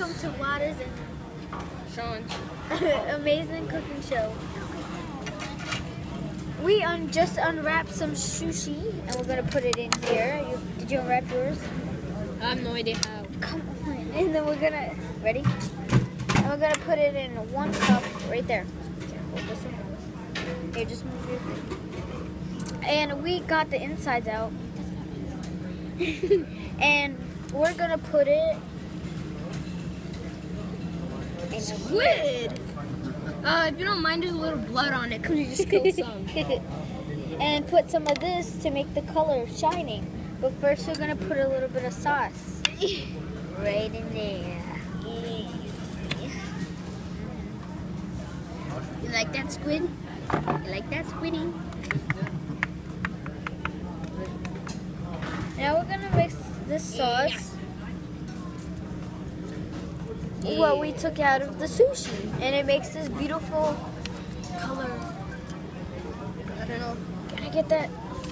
welcome to Waters and Sean's amazing cooking show. We just unwrapped some sushi and we're gonna put it in here. Did you unwrap yours? I have no idea how. Come on. And then we're gonna, ready? And we're gonna put it in one cup right there. Here, hold this one. Here, just move your thing. And we got the insides out. And we're gonna put it in Squid! If you don't mind, there's a little blood on it. Could you just kill some? And put some of this to make the color shining. But first we're gonna put a little bit of sauce right in there. You like that, Squid? You like that, Squiddy? Now we're gonna mix this sauce. What we took out of the sushi, and it makes this beautiful color. I don't know. Can I get that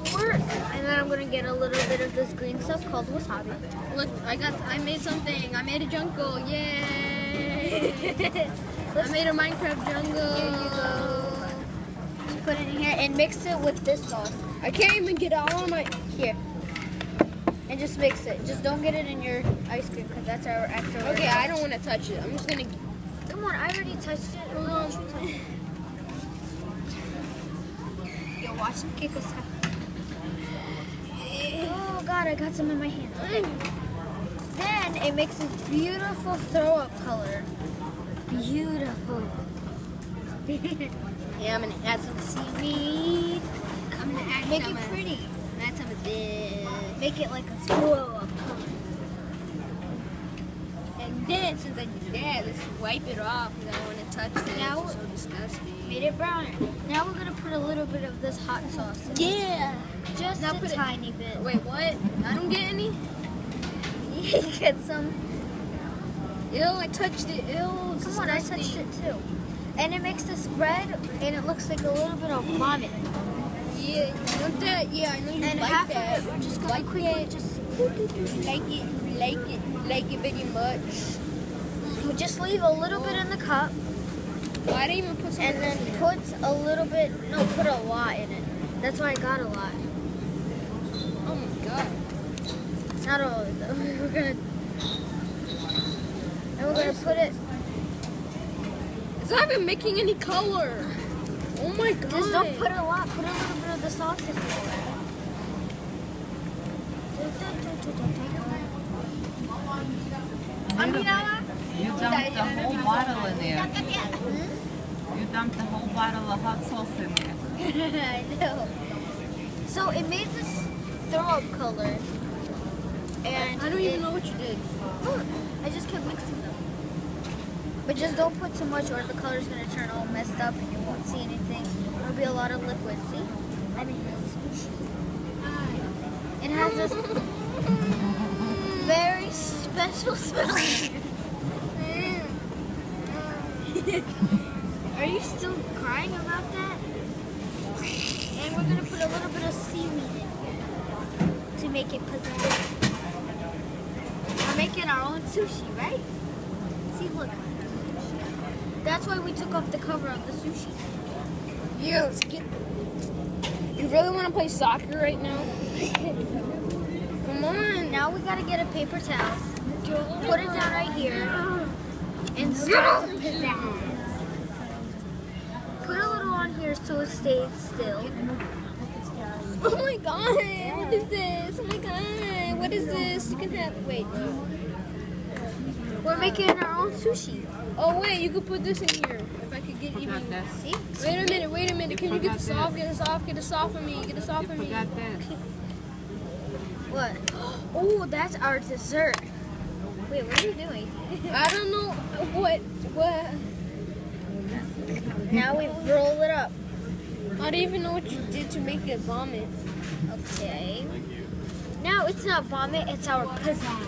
fork? And then I'm gonna get a little bit of this green stuff called wasabi. Look, I made something. I made a jungle. Yay! I made a Minecraft jungle. Here you go. Just put it in here and mix it with this sauce. I can't even get it all on my. Here. And just mix it. Just don't get it in your ice cream because that's our extra. Okay, I don't want to touch it. I'm just gonna. Come on, I already touched it. Hold on. Yo, watch him kick us out. Oh God, I got some in my hand. Okay. Then it makes this beautiful throw-up color. Beautiful. Yeah, I'm gonna add some Seaweed. I'm gonna add Make some. it pretty. Add some of this. Make it like a throw-up color. And then, since I did that, let's wipe it off because I don't want to touch this. Now- It's so disgusting. Made it browner. Now we're gonna put a little bit of this hot sauce in. Yeah. Just Now a put it- tiny bit. Wait, what? I don't get any. You get some. Ew, I touched it. Ew, it's Come on, I disgusting. touched it too. And it makes this spread, and it looks like a little bit of vomit. Yeah, you want that? Yeah, I know you And like half that. of it, we're just gonna Like quickly it. just like it very much. we just leave a little bit in the cup, Well, I didn't even put some. and then put a little bit. No, put a lot in it. That's why I got a lot. Oh my god. Not all of it though. We're gonna. And we're gonna put it. It's not even making any color. Oh my god. Just don't put a lot. Put a little bit of the sauce in there. You dumped the whole bottle in there. You dumped the whole bottle of hot sauce in there. I know. So it made this throw-up color. And I don't even know what you did. Look, I just kept mixing them. But just don't put too much or the color's going to turn all messed up and you won't see anything. There'll be a lot of liquid. See? I mean, it has this very special smell. Are you still crying about that? And we're going to put a little bit of seaweed in here to make it pizzazz. We're making our own sushi, right? See, look. That's why we took off the cover of the sushi. Yeah, let's get. You really want to play soccer right now? Come on. Now we gotta get a paper towel, put it down right here, and start the pizzazz. Put a little on here so it stays still. Oh my god, what is this? Oh my god, what is this? You can have. Wait. We're making our own sushi. Oh wait, you could put this in here. If I could get even. See? Wait a minute. Can you get this off? Get this off for me. Get this off for me. Forgot that. What? Oh, that's our dessert. Wait, what are you doing? I don't know what. Now we roll it up. I don't even know what you did to make it vomit. Okay. Now it's not vomit, it's our pizzazz.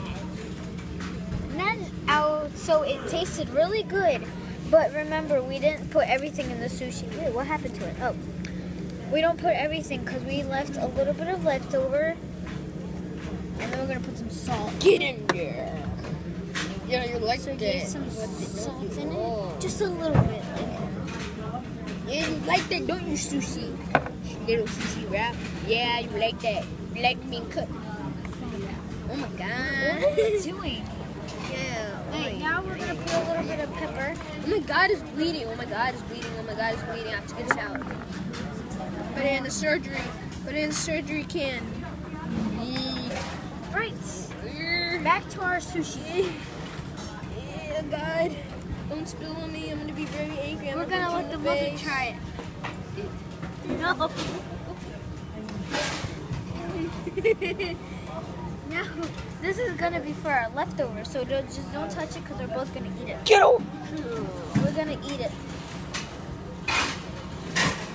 And then so it tasted really good. But remember, we didn't put everything in the sushi. Wait, what happened to it? Oh. We don't put everything because we left a little bit of leftover. And then we're going to put some salt. Get in there. Yeah, you like So that. get some salt in Oh. it. Just a little bit. Yeah, you like that, don't you, sushi? Little sushi wrap. Yeah, you like that. You like being cut. Oh my What god. are you doing? Yeah. Wait, now we're gonna put a little bit of pepper. Oh my god, it's bleeding. Oh my god, it's bleeding. Oh my god, it's bleeding. I have to get this out. Put it in the surgery. Put it in the surgery can. Right. Yeah, Back to our sushi. God. Don't spill on me. I'm gonna be very angry. We're gonna let the mother try it. No. No. This is gonna be for our leftovers, so just don't touch it because we're both gonna eat it. Get over. We're gonna eat it.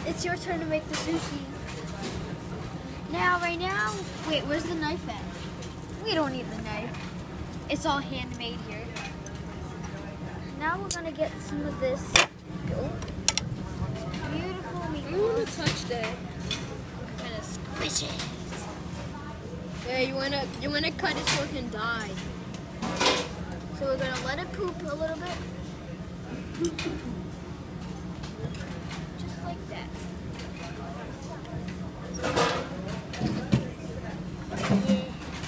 It's your turn to make the sushi. Now, right now, wait, where's the knife at? We don't need the knife. It's all handmade here. Now we're gonna get some of this beautiful I meat. don't want to touch that. We're gonna squish it. Yeah, you wanna cut it so it can die. So we're gonna let it poop a little bit. Just like that.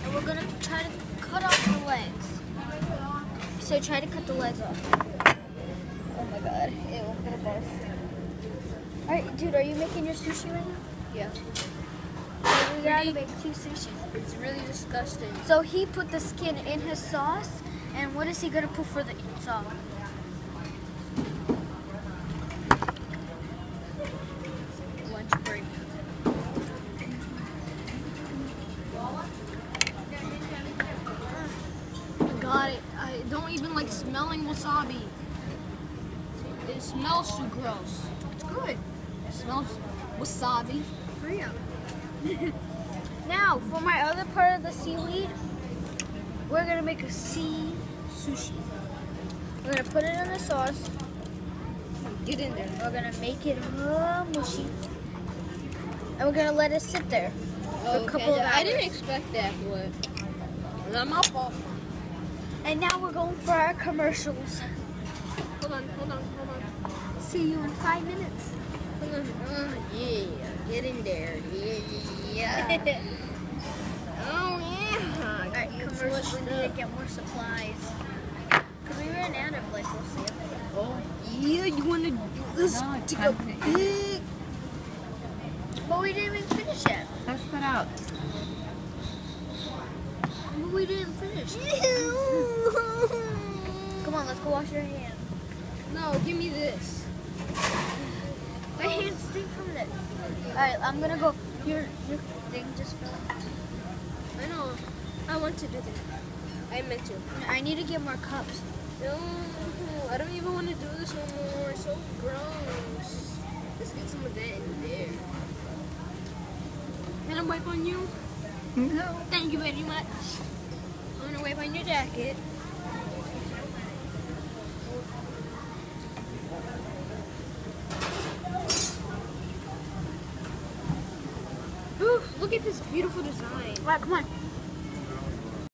And we're gonna try to cut off the legs. So try to cut the legs off. Oh my god, ew, I'm gonna bust. Alright, dude, are you making your sushi right now? Yeah. We gotta make 2 sushis. It's really disgusting. So he put the skin in his sauce, and what is he gonna put for the sauce? Lunch break. God, I don't even like smelling wasabi. It smells too gross. It's good. It smells wasabi. Yeah. Now, for my other part of the seaweed, we're gonna make a sea sushi. We're gonna put it in the sauce. Get in there. We're gonna make it mushy. And we're gonna let it sit there for a couple of hours. I didn't expect that, but not my fault. And now we're going for our commercials. Hold on. See you in 5 minutes. Hold on. Yeah, get in there. Yeah. Oh yeah. Alright, commercials. We need to get more supplies. Because we ran out of, like, we'll see. Oh yeah, you wanna do this? No, it's Take a time to big. But we didn't even finish yet. Let's put out. But we didn't finish. Come on, let's go wash your hands. No, give me this. My hands stink from this. Alright, I'm gonna go. Your thing just fell. I know. I want to do that. I meant to. I need to get more cups. No, I don't even want to do this no more. It's so gross. Let's get some of that in there. Can I wipe on you? No. Thank you very much. I'm gonna wipe on your jacket. Ooh, look at this beautiful design. Alright, come on.